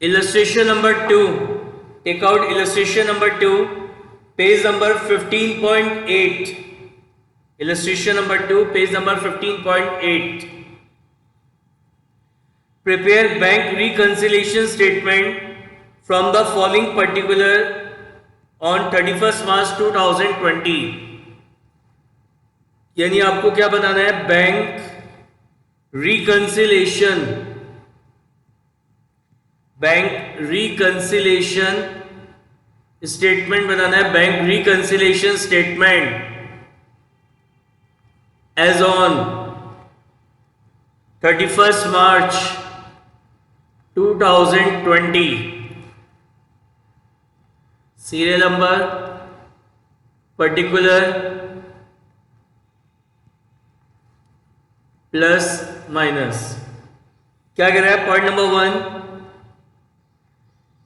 Illustration number 2. Take out illustration number 2, page number 15.8. Illustration number 2, page number 15.8. Prepare bank reconciliation statement from the following particular on 31st March 2020. यानी आपको क्या बताना है? Bank reconciliation statement बताना है. Bank reconciliation statement as on 31st March 2020. Serial number, particular, plus minus. क्या कह रहा है? पॉइंट नंबर 1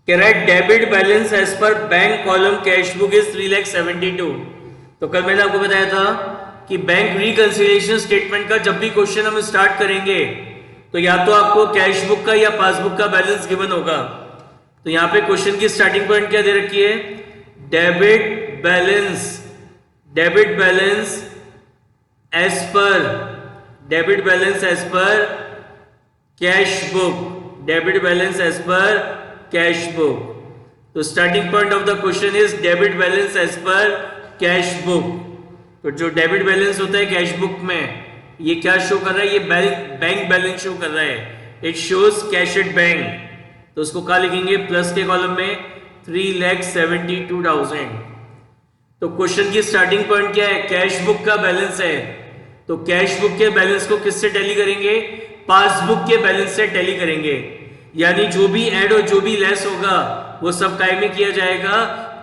कह रहा है debit balance as per bank column cash book is 3,72,000. तो कल मैंने आपको बताया था कि बैंक रिकंसिलिएशन स्टेटमेंट का जब भी क्वेश्चन हम स्टार्ट करेंगे तो या तो आपको कैश बुक का या पासबुक का बैलेंस गिवन होगा. तो यहां पे क्वेश्चन की स्टार्टिंग पॉइंट क्या दे रखी है? Debit balance as per cash book. तो starting point of the question is debit balance as per cash book. तो जो डेबिट बैलेंस होता है कैश बुक में, ये क्या शो कर रहा है? ये बैंक बैलेंस शो कर रहा है. It shows cash at bank. तो उसको क्या लिखेंगे? प्लस के कॉलम में 3,72,000. तो क्वेश्चन की स्टार्टिंग पॉइंट क्या है? कैश बुक का बैलेंस है. तो कैश बुक के बैलेंस को किससे टैली करेंगे? पासबुक के बैलेंस से टैली करेंगे. यानी जो भी ऐड और जो भी लेस होगा वो सब काय में किया जाएगा?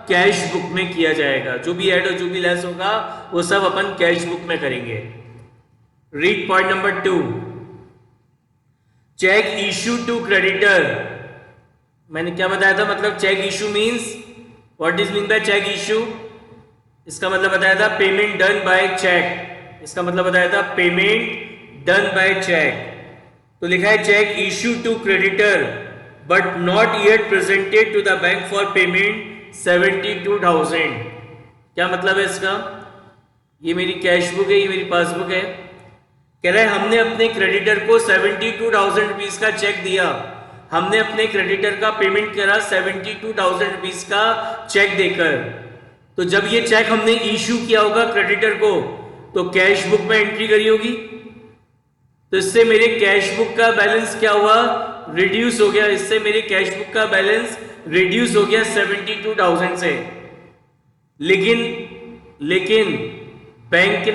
कैश बुक में किया जाएगा. जो भी ऐड और जो भी लेस होगा वो सब अपन कैश बुक में करेंगे. Read point number 2. Cheque issue to creditor. मैंने क्या बताया था? मतलब cheque issue means, what is mean by cheque issue? इसका मतलब बताया था पेमेंट डन बाय चेक. इसका मतलब बताया था पेमेंट डन बाय चेक. तो लिखा है cheque issue to creditor but not yet presented to the bank for payment 72,000. क्या मतलब है इसका? ये मेरी कैश बुक है, ये मेरी पासबुक है. कह रहा है हमने अपने क्रेडिटर को 72,000 रुपीज का चेक दिया. हमने अपने क्रेडिटर का पेमेंट करा 72,000 रुपीज का चेक देकर. तो जब ये चेक हमने इशू किया होगा क्रेडिटर को तो कैश बुक में एंट्री करी होगी. तो इससे मेरे कैश बुक का बैलेंस क्या हुआ? रिड्यूस हो गया. इससे मेरे कैश बुक का बैलेंस रिड्यूस हो गया 72,000 से. लेकिन बैंक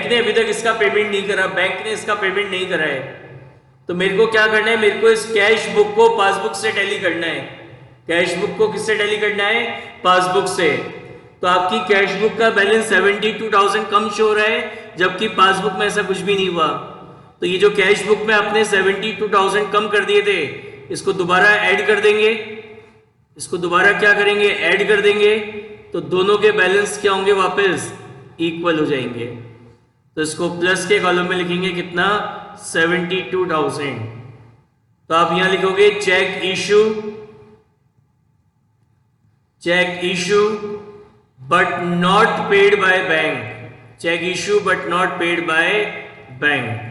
ने अभी तक इसका पेमेंट नहीं करा. बैंक ने इसका पेमेंट नहीं करा है. तो मेरे को क्या करना है? मेरे को इस कैश बुक को पासबुक से टैली करना है. कैश बुक को किससे टैली करना है? पासबुक से. तो आपकी कैश बुक का बैलेंस 72,000 कम शो हो रहा है जबकि पासबुक में ऐसा कुछ भी नहीं हुआ. तो ये जो कैश बुक में आपने 72,000 कम कर दिए थे इसको दोबारा ऐड कर देंगे. इसको दोबारा क्या करेंगे? ऐड कर देंगे. तो दोनों के बैलेंस क्या होंगे? वापस इक्वल हो जाएंगे. तो इसको प्लस के कॉलम में लिखेंगे कितना? 72,000. तो आप यहां लिखोगे cheque issue but not paid by bank. Cheque issue but not paid by bank.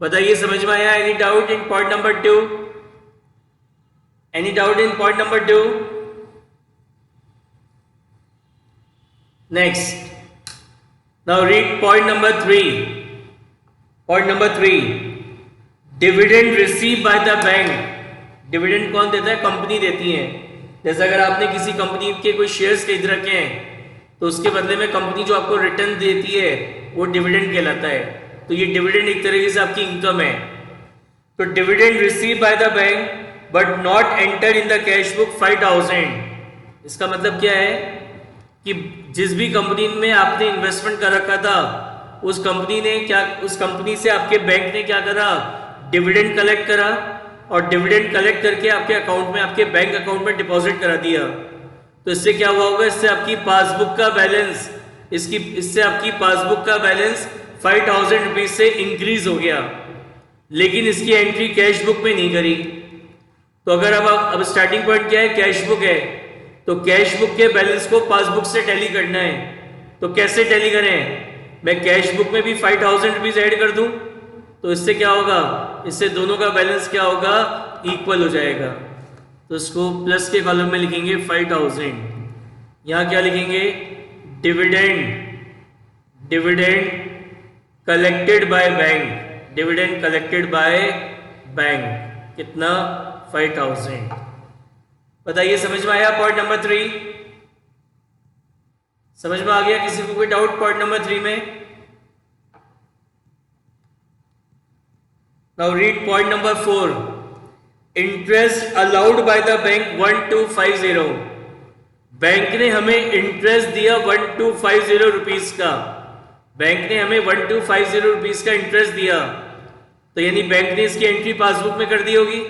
बताइए समझ में आया? Any doubt in point number 2? Any doubt in point number 2? Next, now read point number 3. Point number 3, dividend receive by the bank. Dividend कौन देता है? Company देती है. जैसे अगर आपने किसी कंपनी के कोई शेयर्स खरीद रखे हैं तो उसके बदले में कंपनी जो आपको रिटर्न देती है वो डिविडेंड कहलाता है. तो ये डिविडेंड एक तरीके से आपकी इनकम है. तो dividend receive by the bank but not enter in the cash book 5,000. इसका मतलब क्या है कि जिस भी कंपनी में आपने इन्वेस्टमेंट कर रखा था उस कंपनी से आपके बैंक ने क्या करा? डिविडेंड कलेक्ट करा और डिविडेंड कलेक्ट करके आपके अकाउंट में, आपके बैंक अकाउंट में डिपॉजिट करा दिया. तो इससे क्या हुआ होगा? इससे आपकी पासबुक का बैलेंस 5,000 रुपीज से इंक्रीज हो गया. लेकिन इसकी एंट्री कैश बुक में नहीं करी। तो अगर अब स्टार्टिंग पॉइंट क्या है, कैश बुक है, तो कैश बुक के बैलेंस को पासबुक से टैली करना है। तो कैसे टैली करें, मैं कैश बुक में भी 5000 रुपीज ऐड कर दूं, तो इससे क्या होगा, इससे दोनों का बैलेंस क्या होगा, इक्वल हो जाएगा। तो इसको प्लस के कॉलम में लिखेंगे 5000। यहाँ क्या लिखेंगे, dividend collected by bank, dividend collected by bank, कितना, 5000। बताइए समझ में आया पॉइंट नंबर 3? समझ में आ गया? किसी को कोई डाउट पॉइंट नंबर 3 में? Now read point number 4। Interest allowed bye the bank 1250। Bank ने हमें इंटरेस्ट दिया 1250 रुपीज का, बैंक ने हमें 1250 रुपीज का इंटरेस्ट दिया, तो यानी बैंक ने इसकी एंट्री पासबुक में कर दी होगी।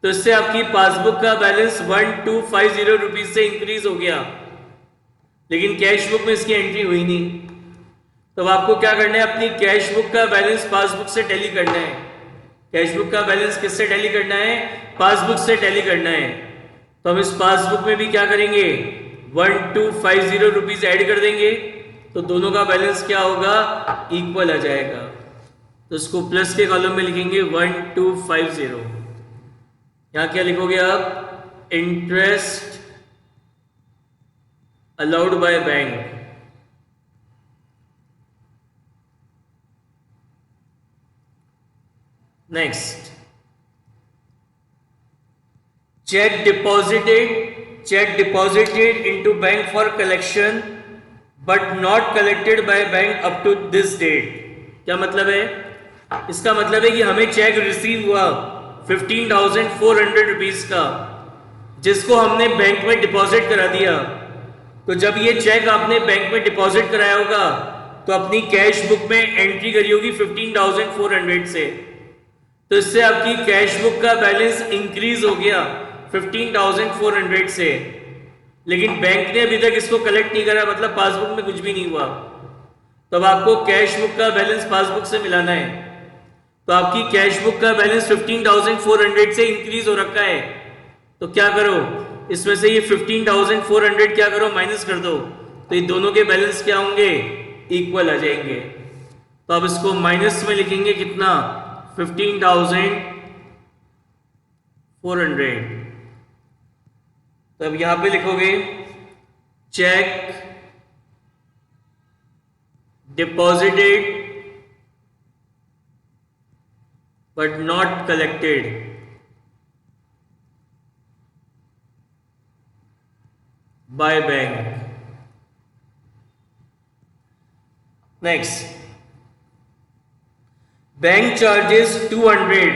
तो इससे आपकी पासबुक का बैलेंस 1250 रुपीज से इंक्रीज हो गया, लेकिन कैश बुक में इसकी एंट्री हुई नहीं। तो अब आपको क्या करना है, अपनी कैश बुक का बैलेंस पासबुक से टैली करना है। कैश बुक का बैलेंस किससे टैली करना है, पासबुक से टैली करना है। तो हम इस पासबुक में भी क्या करेंगे, 1250 रुपीज ऐड कर देंगे, तो दोनों का बैलेंस क्या होगा, इक्वल आ जाएगा। तो इसको प्लस के कॉलम में लिखेंगे 1250। यहां क्या लिखोगे आप, interest allowed by bank, next cheque deposited into bank for collection but not collected by bank up to this date. क्या मतलब है, इसका मतलब है कि हमें चेक रिसीव हुआ 15,400 रुपीज का, जिसको हमने बैंक में डिपॉजिट करा दिया। तो जब ये चेक आपने बैंक में डिपॉजिट कराया होगा, तो अपनी कैश बुक में एंट्री करी होगी 15,400 से, तो इससे आपकी कैश बुक का बैलेंस इंक्रीज हो गया 15,400 से, लेकिन बैंक ने अभी तक इसको कलेक्ट नहीं करा, मतलब पासबुक में कुछ भी नहीं हुआ। तो अब आपको कैश बुक का बैलेंस पासबुक से मिलाना है। तो आपकी कैश बुक का बैलेंस 15,400 से इंक्रीज हो रखा है, तो क्या करो, इसमें से ये 15,400 क्या करो, माइनस कर दो, तो ये दोनों के बैलेंस क्या होंगे, इक्वल आ जाएंगे। तो अब इसको माइनस में लिखेंगे कितना, 15,400। तो अब यहां पे लिखोगे check deposited but not collected by bank. Next, bank charges 200,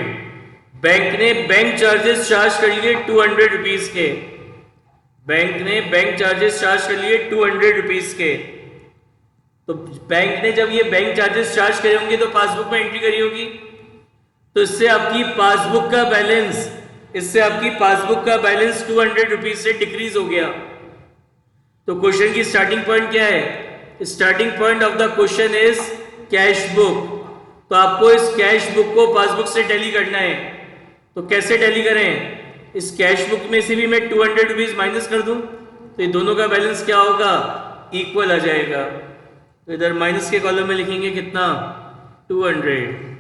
bank ने बैंक चार्जेस चार्ज कर लिए 200 रुपीज के, बैंक ने बैंक चार्जेस चार्ज कर लिए 200 रुपीज के। तो बैंक ने जब ये बैंक चार्जेस चार्ज करे होंगे तो पासबुक में एंट्री करी होगी, तो इससे आपकी पासबुक का बैलेंस 200 रुपीज से डिक्रीज हो गया। तो क्वेश्चन की स्टार्टिंग पॉइंट क्या है, starting point of the question is cash book. तो आपको इस कैश बुक को पासबुक से टैली करना है। तो कैसे टैली करें, इस कैश बुक में से भी मैं 200 रुपीज माइनस कर दूं, तो ये दोनों का बैलेंस क्या होगा, इक्वल आ जाएगा। तो इधर माइनस के कॉलम में लिखेंगे कितना, 200।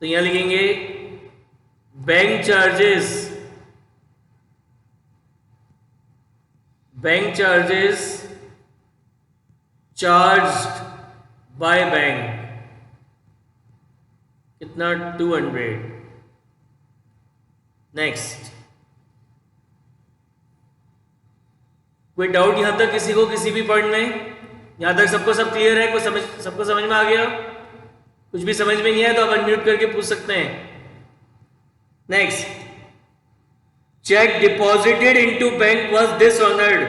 तो यहां लिखेंगे bank charges charged by bank, कितना, 200। नेक्स्ट, कोई डाउट यहां तक किसी को, किसी भी पॉइंट में? यहां तक सबको सब क्लियर है, सबको समझ में आ गया? कुछ भी समझ में नहीं आया तो आप अनम्यूट करके पूछ सकते हैं। Next, cheque deposited into bank was dishonoured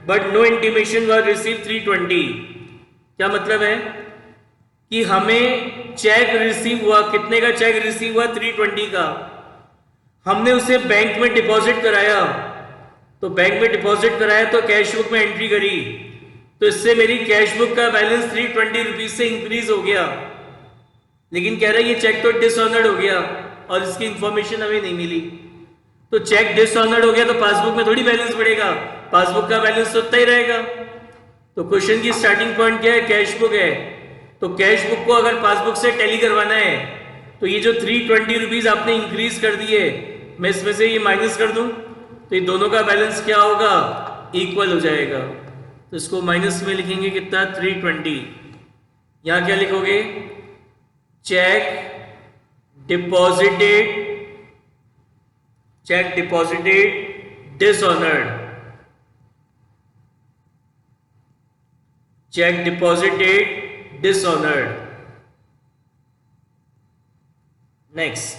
but no intimation was received 320। क्या मतलब है कि हमें चेक रिसीव हुआ, कितने का चेक रिसीव हुआ, 320 का। हमने उसे बैंक में डिपॉजिट कराया, तो बैंक में डिपॉजिट कराया तो कैश बुक में एंट्री करी, तो इससे मेरी कैश बुक का बैलेंस 320 रुपीज से इंक्रीज हो गया। लेकिन कह रहा है ये चेक तो डिसऑनर्ड हो गया और इसकी इंफॉर्मेशन हमें नहीं मिली। तो चेक डिसऑनर्ड हो गया तो पासबुक में थोड़ी बैलेंस बढ़ेगा, पासबुक का बैलेंस तो उतना ही रहेगा। तो क्वेश्चन की स्टार्टिंग पॉइंट क्या है, कैश बुक है। तो कैश बुक को अगर पासबुक से टैली करवाना है तो ये जो 320 रुपीज आपने इंक्रीज कर दिए, मैं इसमें से ये माइनस कर दूं तो ये दोनों का बैलेंस क्या होगा, इक्वल हो जाएगा। तो इसको माइनस में लिखेंगे कितना, 320। यहां क्या लिखोगे, check deposited dishonoured, check deposited dishonoured. Next,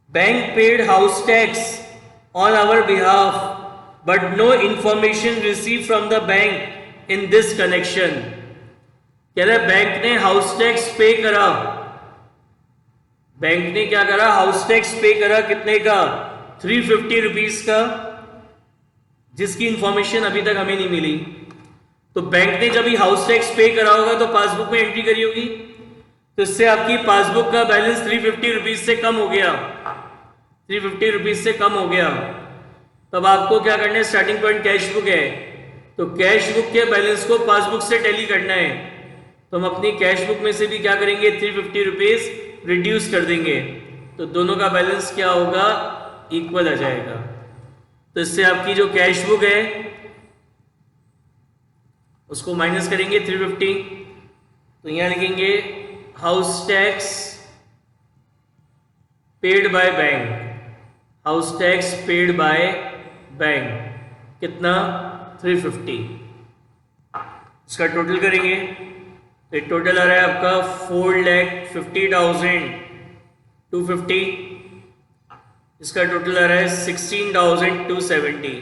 bank paid house tax on our behalf but no information received from the bank in this connection। कह रहा है बैंक ने हाउस टैक्स पे करा, बैंक ने क्या करा, हाउस टैक्स पे करा, कितने का, 350 रुपीज का, जिसकी इंफॉर्मेशन अभी तक हमें नहीं मिली। तो बैंक ने जब ही हाउस टैक्स पे करा होगा तो पासबुक में एंट्री करी होगी, तो इससे आपकी पासबुक का बैलेंस 350 रुपीज से कम हो गया, 350 रुपीज से कम हो गया। तब आपको क्या करना है, स्टार्टिंग पॉइंट कैश बुक है तो कैश बुक के बैलेंस को पासबुक से टैली करना है। तो हम अपनी कैश बुक में से भी क्या करेंगे, 350 रुपीज रिड्यूस कर देंगे, तो दोनों का बैलेंस क्या होगा, इक्वल आ जाएगा। तो इससे आपकी जो कैश बुक है उसको माइनस करेंगे 350, तो यहां लिखेंगे house tax paid by bank, house tax paid by bank, कितना, 350। इसका टोटल करेंगे तो टोटल आ रहा है आपका 4,50,250, इसका टोटल आ रहा है 16,270।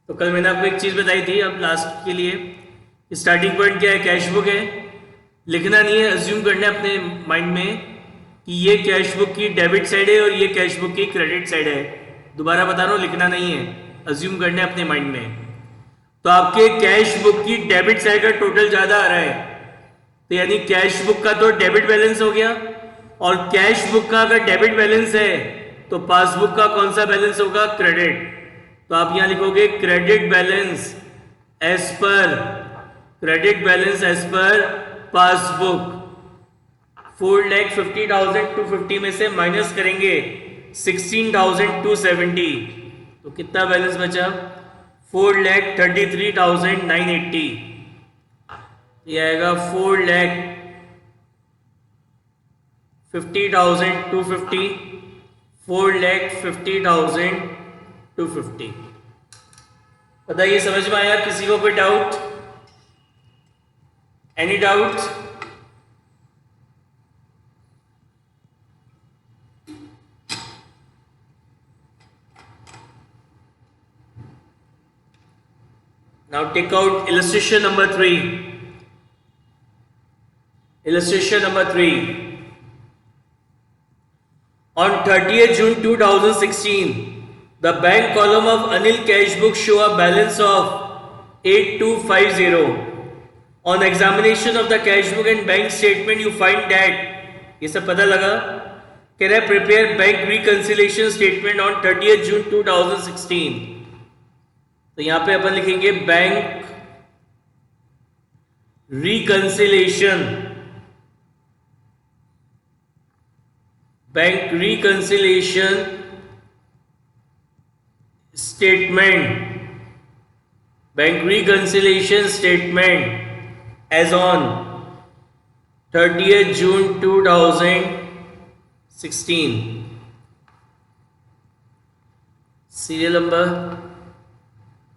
तो कल मैंने आपको एक चीज़ बताई थी, अब लास्ट के लिए स्टार्टिंग पॉइंट क्या है, कैश बुक है, लिखना नहीं है, अज्यूम करना है अपने माइंड में कि ये कैश बुक की डेबिट साइड है और ये कैश बुक की क्रेडिट साइड है। दोबारा बता रहा हूँ, लिखना नहीं है, अज्यूम करना है अपने माइंड में। तो आपके कैश बुक की डेबिट साइड का टोटल ज्यादा आ रहा है, तो यानी कैश बुक का तो डेबिट बैलेंस हो गया, और कैश बुक का अगर डेबिट बैलेंस है तो पासबुक का कौन सा बैलेंस होगा, क्रेडिट। तो आप यहां लिखोगे credit balance as per passbook. 4,50,250 में से माइनस करेंगे 16,270, तो कितना बैलेंस बचा, 4,33,980। ये आएगा 4,50,250, 4,50,250। बताइए समझ में आया, किसी को कोई doubt, any doubt? Now take out illustration number 3. Illustration number 3. On 30th June 2016, the bank column of Anil cash book show a balance of 8250. On examination of the cash book and bank statement, you find that, ये सब पता लगा, कह रहा है prepare bank reconciliation statement on 30th June 2016. तो यहां पे अपन लिखेंगे bank reconciliation, statement as on 30th June 2016। Serial number,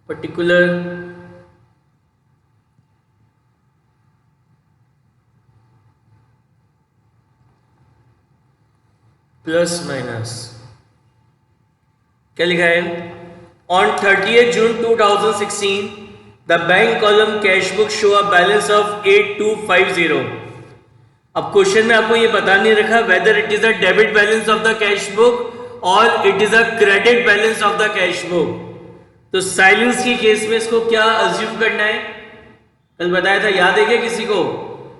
particular, plus minus, क्या लिखा है, on 30th June 2016 the bank column cash book show a balance of 8250। अब question में आपको ये बता नहीं रखा whether it is a debit balance of the cash book और it is a credit balance of the cash book. तो silence के केस में इसको क्या अज्यूम करना है, कल बताया था, याद है क्या किसी को?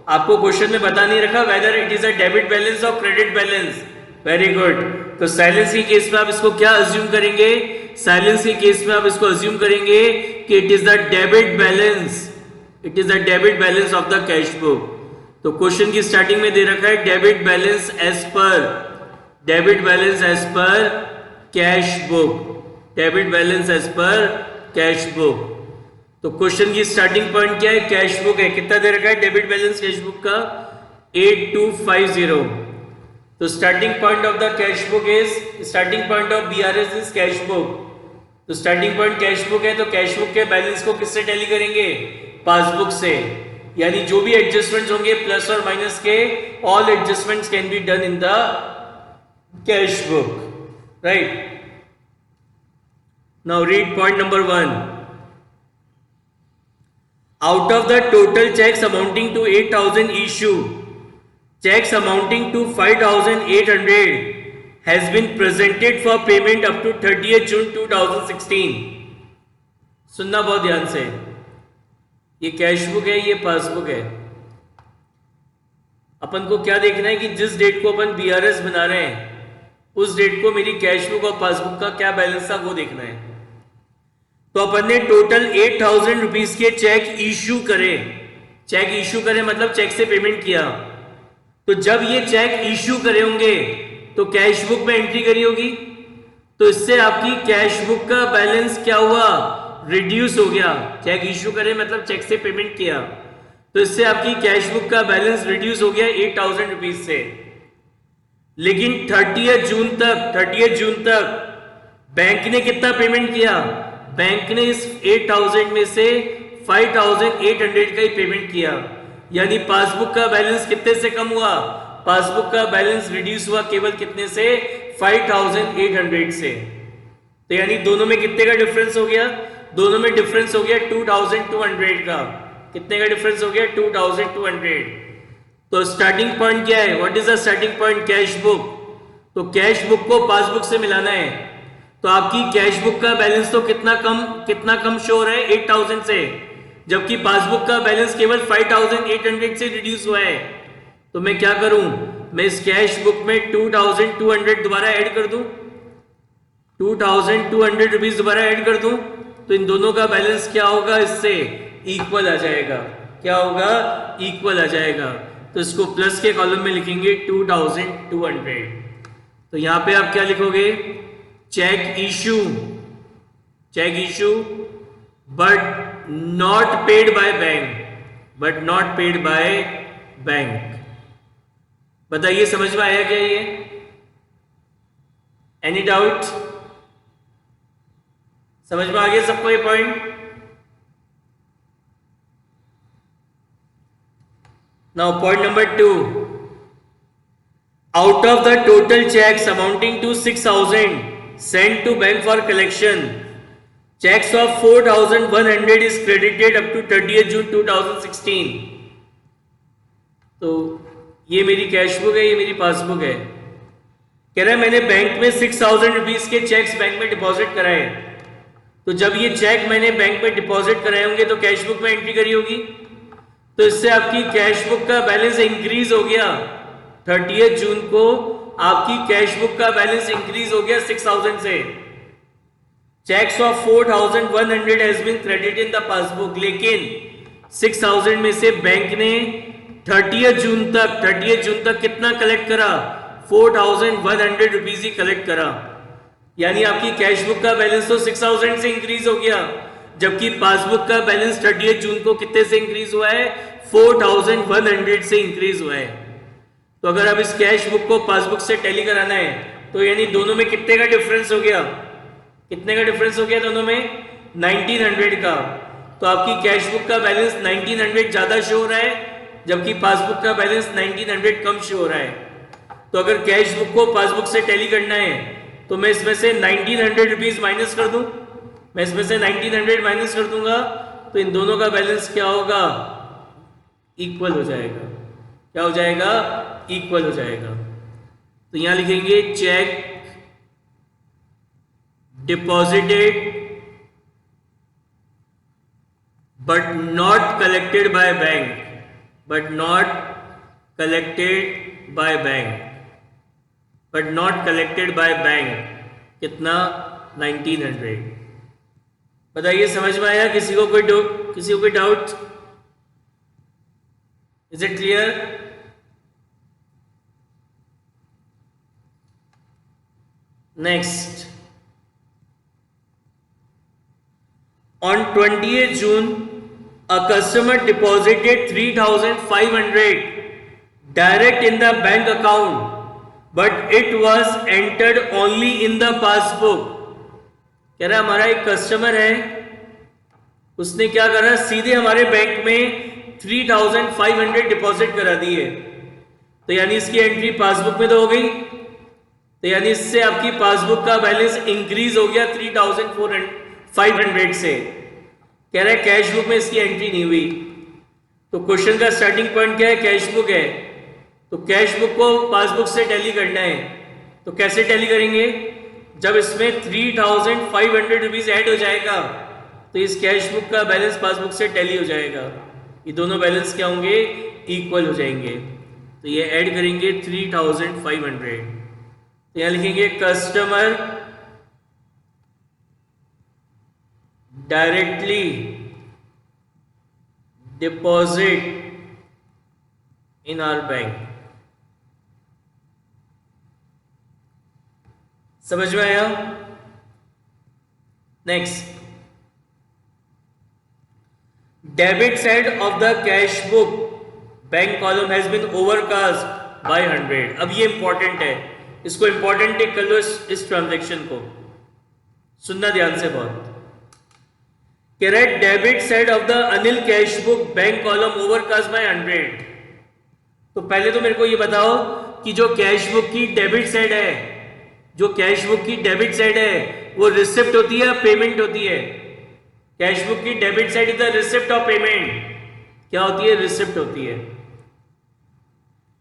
आपको क्वेश्चन में बता नहीं रखा whether it is a debit balance और क्रेडिट बैलेंस। Very good. तो साइलेंस के केस में आप इसको क्या अज्यूम करेंगे? साइलेंस के केस में आप इसको अज्यूम करेंगे कि it is the debit balance, it is the debit balance of the cash book. तो क्वेश्चन की स्टार्टिंग में दे रखा है debit balance as per, debit balance as per cash book, debit balance as per cash book. तो question की starting point क्या है? कैश बुक है। कितना दे रखा है डेबिट बैलेंस कैश बुक का? 8250। तो starting point of the cash book is, starting point of BRS is cash book. तो स्टार्टिंग पॉइंट कैश बुक है, तो कैश बुक के बैलेंस को किससे टैली करेंगे? पासबुक से। यानी जो भी एडजस्टमेंट्स होंगे प्लस और माइनस के, all adjustments can be done in the cash book, right? Now read point number 1. Out of the total checks amounting to 8,000 issue, checks amounting to 5,800 has been presented for payment up to 30th June 2016. सुनना बहुत ध्यान से, ये cash book है, ये passbook है। अपन को क्या देखना है कि जिस डेट को अपन बीआरएस बना रहे हैं उस डेट को मेरी कैश बुक और पासबुक का क्या बैलेंस था वो देखना है। तो अपन ने टोटल 8,000 रुपीज के चेक इश्यू करे, चेक इश्यू करे मतलब चेक से पेमेंट किया। तो जब ये चेक इश्यू करे होंगे तो कैश बुक में एंट्री करी होगी, तो इससे आपकी कैश बुक का बैलेंस क्या हुआ? रिड्यूस हो गया। चेक इश्यू करे मतलब चेक से पेमेंट किया, तो इससे आपकी कैश बुक का बैलेंस रिड्यूस हो गया 8,000 रुपीज से। लेकिन 30th जून तक बैंक ने कितना पेमेंट किया? बैंक ने इस 8,000 में से 5,800 का ही पेमेंट किया। यानी पासबुक का बैलेंस कितने से कम हुआ? पासबुक का बैलेंस रिड्यूस हुआ केवल कितने से? 5,800 से। तो यानी दोनों में कितने का डिफरेंस हो गया? दोनों में डिफरेंस हो गया 2,200 का। कितने का डिफरेंस हो गया? 2,200। तो स्टार्टिंग पॉइंट क्या है? What is the starting point? Cash book. तो कैश बुक को पासबुक से मिलाना है, तो आपकी कैश बुक का बैलेंस तो कितना कम शो हो रहा है? 8,000 से, जबकि पासबुक का बैलेंस केवल 5,800 से रिड्यूस हुआ है। तो मैं क्या करूं? मैं इस कैश बुक में 2,200 दोबारा ऐड कर दूं, 2,200 रुपीज दोबारा ऐड कर दूं, तो इन दोनों का बैलेंस क्या होगा? इससे इक्वल आ जाएगा। क्या होगा? इक्वल आ जाएगा। तो इसको प्लस के कॉलम में लिखेंगे 2,200। तो यहां पे आप क्या लिखोगे? Cheque issue but not paid by bank, बताइए समझ में आया क्या ये? Any doubt? समझ में आ गया सबको ये point? Now point number 2. Out of the total cheques amounting to 6,000 sent to bank for collection, checks of 4,100 is credited up to 30th June 2016. तो ये मेरी कैश बुक है, ये मेरी पासबुक है। कह रहा है मैंने बैंक में 6,000 रुपीज के चेक्स बैंक में डिपॉजिट कराए। तो जब ये चेक मैंने बैंक में डिपॉजिट कराए होंगे तो कैश बुक में एंट्री करी होगी, तो इससे आपकी कैश बुक का बैलेंस इंक्रीज हो गया। 30th जून को आपकी कैश बुक का बैलेंस इंक्रीज हो गया 6,000 से। Cheques of 4,100 has been credited in the passbook, लेकिन 6,000 में से बैंक ने 30th जून तक कितना कलेक्ट करा? 4,100 रुपीज ही कलेक्ट करा। यानी आपकी कैश बुक का बैलेंस तो 6,000 से इंक्रीज हो गया, जबकि पासबुक का बैलेंस 30th जून को कितने से इंक्रीज हुआ है? 4,100 से इंक्रीज हुआ है। तो अगर अब इस कैश बुक को पासबुक से टैली कराना है तो यानी दोनों में कितने का डिफरेंस हो गया? कितने का डिफरेंस हो गया दोनों में? 1,900 का। तो आपकी कैश बुक का बैलेंस 1,900 ज्यादा शो हो रहा है, जबकि पासबुक का बैलेंस 1,900 कम शो हो रहा है। तो अगर कैश बुक को पासबुक से टैली करना है तो मैं इसमें से 1,900 रुपीज माइनस कर दूं, मैं इसमें से 1,900 माइनस कर दूंगा, तो इन दोनों का बैलेंस क्या होगा? इक्वल हो जाएगा। क्या हो जाएगा? इक्वल हो जाएगा। तो यहां लिखेंगे check deposited but not collected by bank, but not collected by bank, but not collected by bank कितना 1900। बताइए समझ में आया? किसी को कोई doubt? Is it clear? Next, on 20th June a customer deposited 3,500 direct in the bank account but it was entered only in the passbook। कह रहा हमारा एक कस्टमर है, उसने क्या करा, सीधे हमारे बैंक में 3,500 डिपॉजिट करा दी है, तो यानी इसकी एंट्री पासबुक में तो हो गई, तो यानी इससे आपकी पासबुक का बैलेंस इंक्रीज हो गया 3,500 से। कह रहा है कैश बुक में इसकी एंट्री नहीं हुई। तो क्वेश्चन का स्टार्टिंग पॉइंट क्या है? कैश बुक है, तो कैश बुक को पासबुक से टैली करना है। तो कैसे टैली करेंगे? जब इसमें 3,500 रुपीज ऐड हो जाएगा तो इस कैश बुक का बैलेंस पासबुक से टैली हो जाएगा, ये दोनों बैलेंस क्या होंगे? इक्वल हो जाएंगे। तो ये ऐड करेंगे 3,500, तो यहां लिखेंगे customer directly deposit in our bank. समझ में आया? Next, debit side of the cash book bank column has been overcast by 100। अब ये इंपॉर्टेंट है, इसको इंपॉर्टेंट टेक कर लो, इस ट्रांजैक्शन को सुनना ध्यान से बहुत। कह रहा है debit side of the Anil cash book bank column overcast by 100। तो पहले तो मेरे को ये बताओ कि जो कैश बुक की डेबिट साइड है, जो कैश बुक की डेबिट साइड है वो रिसिप्ट होती है या पेमेंट होती है? कैश बुक की debit side is the receipt of payment. क्या होती है? रिसिप्ट होती है।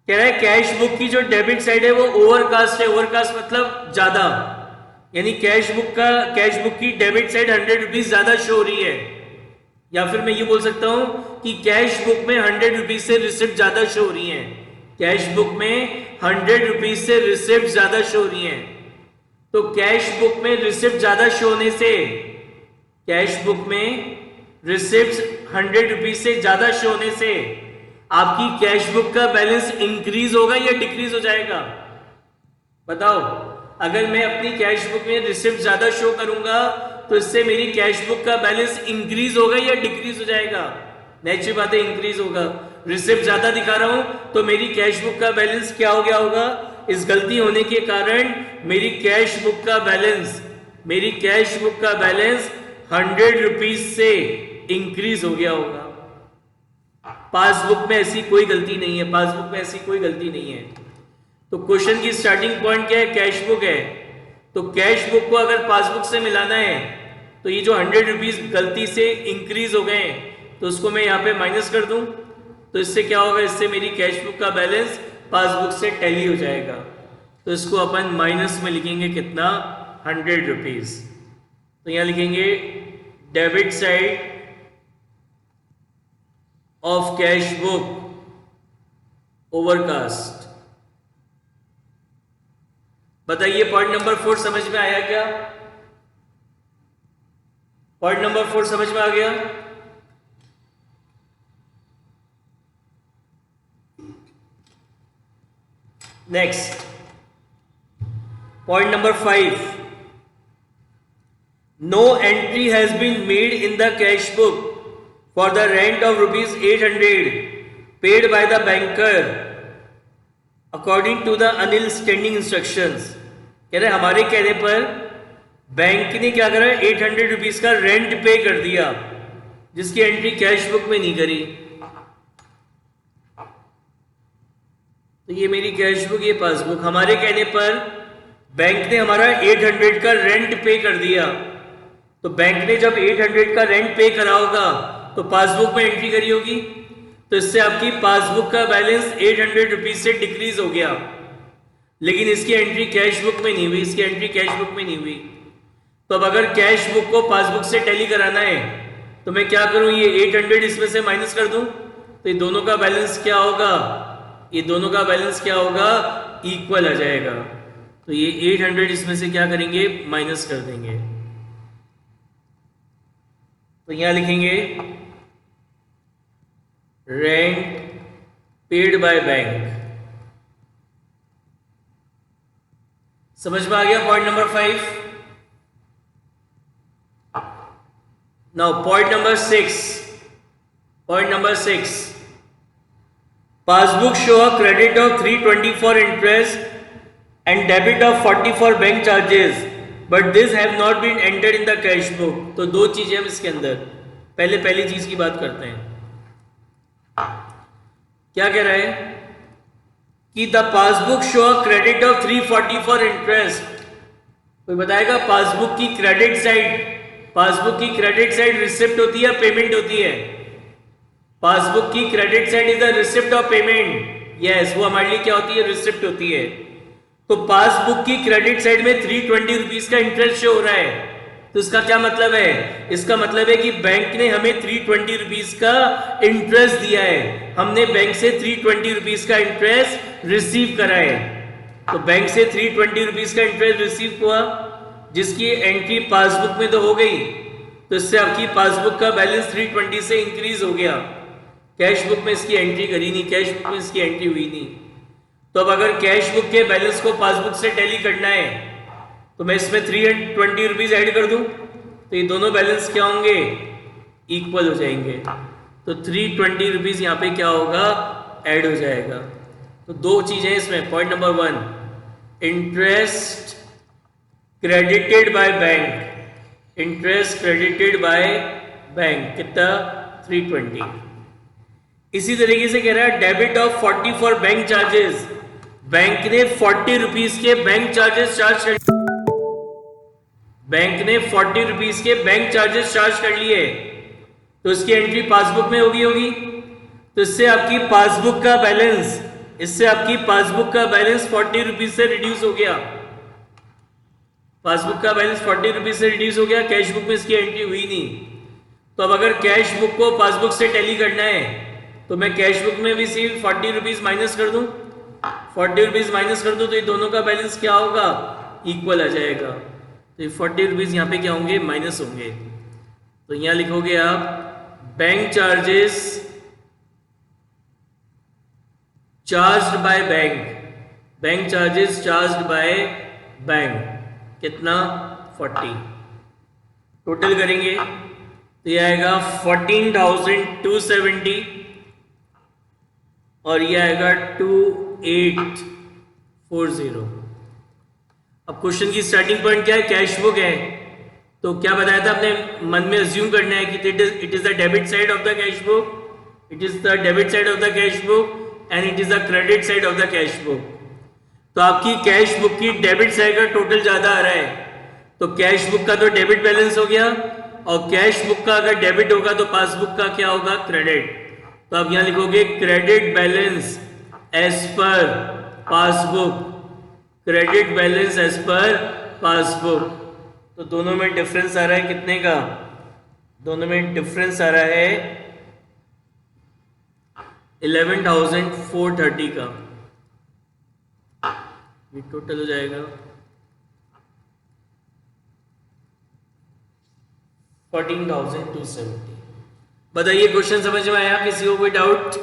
कह रहा है कैश बुक की जो डेबिट साइड है वो ओवरकास्ट है। ओवरकास्ट मतलब ज्यादा, यानी कैश बुक की डेबिट साइड 100 रुपीज ज्यादा शो हो रही है, या फिर मैं ये बोल सकता हूं कि कैश बुक में 100 रुपीज से रिसिप्ट ज्यादा शो हो रही है। कैश बुक में 100 रुपीज से रिसिप्ट ज्यादा शो हो रही है। तो कैश बुक में रिसिप्ट ज्यादा शो होने से, कैश बुक में रिसिप्ट 100 रुपीज से ज्यादा शो होने से आपकी कैश बुक का बैलेंस इंक्रीज होगा या डिक्रीज हो जाएगा? बताओ। अगर मैं अपनी कैश बुक में रिसिप्ट ज्यादा शो करूंगा तो इससे मेरी कैश बुक का बैलेंस इंक्रीज होगा या डिक्रीज हो जाएगा? नेचुरल बात है, इंक्रीज होगा। रिसिप्ट ज्यादा दिखा रहा हूं तो मेरी कैश बुक का बैलेंस क्या हो गया होगा? इस गलती होने के कारण मेरी कैश बुक का बैलेंस 100 रुपीज से इंक्रीज हो गया होगा। पासबुक में ऐसी कोई गलती नहीं है, पासबुक में ऐसी कोई गलती नहीं है। तो क्वेश्चन की स्टार्टिंग पॉइंट क्या है? कैश बुक है। तो कैश बुक को अगर पासबुक से मिलाना है तो ये जो 100 रुपीज गलती से इंक्रीज हो गए तो उसको मैं यहाँ पे माइनस कर दूं, तो इससे क्या होगा? इससे मेरी कैश बुक का बैलेंस पासबुक से टैली हो जाएगा। तो इसको अपन माइनस में लिखेंगे कितना? 100 रुपीज। तो यहां लिखेंगे debit side of cash book overcast. बताइए पॉइंट नंबर 4 समझ में आया क्या? पॉइंट नंबर 4 समझ में आ गया? Next, point number 5, no entry has been made in the cash book for the rent of rupees 800 paid by the banker according to the annual standing instructions. कह रहे हमारे कहने पर बैंक ने क्या करा? 800 रुपीज का रेंट पे कर दिया, जिसकी एंट्री कैश बुक में नहीं करी। तो ये मेरी कैश बुक, ये पासबुक। हमारे कहने पर बैंक ने हमारा 800 का रेंट पे कर दिया, तो बैंक ने जब 800 का रेंट पे करा होगा तो पासबुक में एंट्री करी होगी, तो इससे आपकी पासबुक का बैलेंस 800 रुपीज से डिक्रीज हो गया। लेकिन इसकी एंट्री कैश बुक में नहीं हुई, इसकी एंट्री कैश बुक में नहीं हुई। तो अब अगर कैश बुक को पासबुक से टैली कराना है तो मैं क्या करूं? ये 800 इसमें से माइनस कर दूं, तो तो ये दोनों का बैलेंस क्या होगा, ये दोनों का बैलेंस क्या होगा, इक्वल आ जाएगा। तो ये 800 इसमें से क्या करेंगे, माइनस कर देंगे। तो यहां लिखेंगे रेंट पेड बाय बैंक। समझ में आ गया point number 5। Now point number 6, point number 6, passbook show a credit of 320 for interest and debit of 40 for bank charges but this have not been entered in the cash book. तो दो चीजें हम इसके अंदर, पहले पहली चीज की बात करते हैं। क्या कह रहा है कि the passbook show a credit of 340 for interest. कोई बताएगा पासबुक की क्रेडिट साइड, पासबुक की क्रेडिट साइड रिसिप्ट होती है, पेमेंट होती है? पासबुक की credit side is the receipt of payment. Yes, वो हमारे लिए क्या होती है, रिसिप्ट होती है। तो पासबुक की क्रेडिट साइड में 320 रुपीज का इंटरेस्ट शो हो रहा है। तो इसका क्या मतलब है, इसका मतलब है कि बैंक ने हमें 320 रुपीज का इंटरेस्ट दिया है, हमने बैंक से 320 रुपीज का इंटरेस्ट रिसीव करा है। तो बैंक से 320 रुपीज का इंटरेस्ट रिसीव हुआ, जिसकी एंट्री पासबुक में तो हो गई, तो इससे आपकी पासबुक का बैलेंस 320 से इंक्रीज हो गया। कैश बुक में इसकी एंट्री करी नहीं, कैश बुक में इसकी एंट्री हुई नहीं। तो अब अगर कैश बुक के बैलेंस को पासबुक से टैली करना है तो मैं इसमें 320 रुपीज ऐड कर दूं, तो ये दोनों बैलेंस क्या होंगे, इक्वल हो जाएंगे। तो 320 रुपीज यहाँ पे क्या होगा, ऐड हो जाएगा। तो दो चीजें इसमें, point number 1, interest credited by bank, interest credited by bank कितना, 320। इसी तरीके से कह रहा है debit of 40 for bank charges. Bank ने 40 रुपीज के बैंक चार्जेस चार्ज कर, बैंक ने 40 रुपीज के बैंक चार्जेस चार्ज कर लिए, तो इसकी एंट्री पासबुक में होगी। तो इससे आपकी पासबुक का बैलेंस, इससे आपकी पासबुक का बैलेंस 40 रुपीज से रिड्यूस हो गया। पासबुक का बैलेंस 40 रुपीज से रिड्यूस हो गया, कैश बुक में इसकी एंट्री हुई नहीं। तो अब अगर कैश बुक को पासबुक से टैली करना है तो मैं कैश बुक में भी सिर्फ 40 रुपीज माइनस कर दूं, 40 रुपीज माइनस कर दूं, तो ये दोनों का बैलेंस क्या होगा, इक्वल आ जाएगा। तो ये 40 रुपीज यहाँ पे क्या होंगे, माइनस होंगे। तो यहाँ लिखोगे आप bank charges charged by bank, bank charges charged by bank कितना, 40। टोटल करेंगे तो ये आएगा 14,270 और ये आएगा 2840। अब क्वेश्चन की स्टार्टिंग पॉइंट क्या है, कैश बुक है। तो क्या बताया था अपने मन में अज्यूम करना है कि it is the debit side of the cash book, it is the debit side of the cash book and it is the credit side of the cash book. तो आपकी कैश बुक की debit side का total ज्यादा आ रहा है, तो cash book का तो डेबिट बैलेंस हो गया, और कैश बुक का अगर डेबिट होगा तो पासबुक का क्या होगा, क्रेडिट। तो आप यहां लिखोगे credit balance as per passbook, credit balance as per passbook. तो दोनों में डिफरेंस आ रहा है कितने का, दोनों में डिफरेंस आ रहा है 11,430 का। ये टोटल हो जाएगा 14,270। बताइए क्वेश्चन समझ में आया, किसी को कोई डाउट?